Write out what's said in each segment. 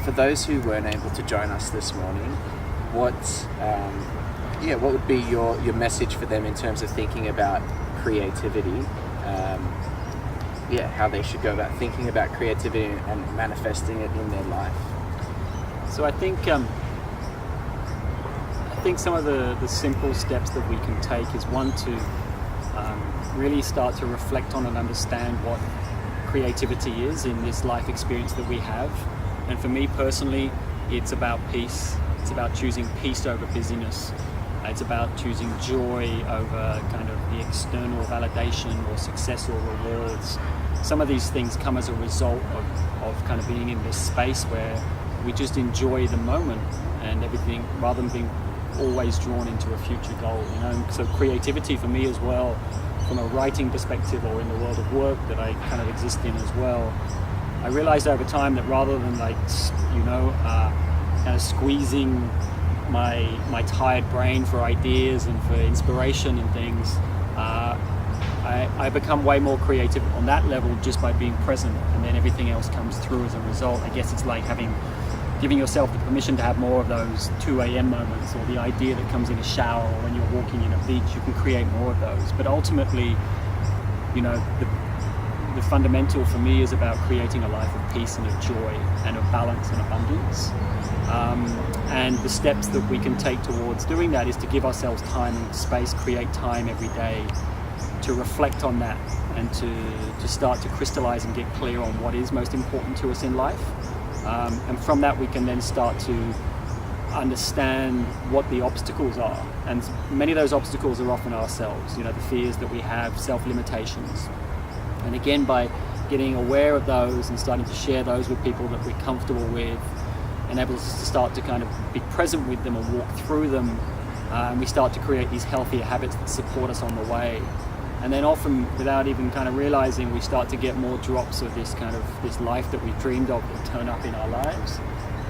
for those who weren't able to join us this morning, what would be your message for them in terms of thinking about creativity? How they should go about thinking about creativity and manifesting it in their life. So I think some of the simple steps that we can take is one to really start to reflect on and understand what creativity is in this life experience that we have. And for me personally, it's about peace. It's about choosing peace over busyness. It's about choosing joy over kind of the external validation or success or rewards. Some of these things come as a result of kind of being in this space where we just enjoy the moment and everything rather than being always drawn into a future goal, you know. So creativity for me as well, from a writing perspective or in the world of work that I kind of exist in as well, I realized over time that rather than kind of squeezing my tired brain for ideas and for inspiration and things, I become way more creative on that level just by being present, and then everything else comes through as a result. I guess it's like giving yourself the permission to have more of those 2 a.m. moments, or the idea that comes in a shower or when you're walking in a beach. You can create more of those. But ultimately, you know, the fundamental for me is about creating a life of peace and of joy and of balance and abundance. And the steps that we can take towards doing that is to give ourselves time and space, create time every day to reflect on that and to start to crystallize and get clear on what is most important to us in life. And from that we can then start to understand what the obstacles are. And many of those obstacles are often ourselves, you know, the fears that we have, self-limitations. And again, by getting aware of those and starting to share those with people that we're comfortable with, enables us to start to kind of be present with them and walk through them, and we start to create these healthier habits that support us on the way. And then often, without even kind of realizing, we start to get more drops of this life that we've dreamed of that turn up in our lives.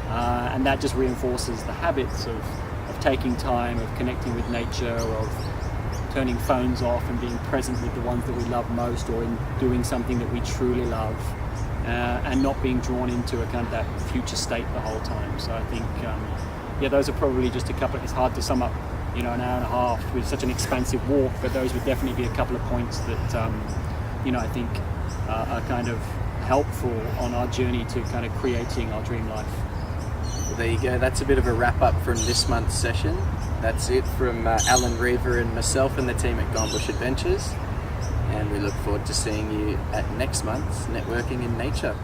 And that just reinforces the habits of taking time, of connecting with nature, of turning phones off and being present with the ones that we love most, or in doing something that we truly love, and not being drawn into a kind of that future state the whole time. So I think, those are probably just a couple. It's hard to sum up, you know, an hour and a half with such an expansive walk, but those would definitely be a couple of points that, I think are kind of helpful on our journey to kind of creating our dream life. Well, there you go. That's a bit of a wrap up from this month's session. That's it from Alan Riva and myself and the team at Gone Bush Adventures. And we look forward to seeing you at next month's Networking in Nature.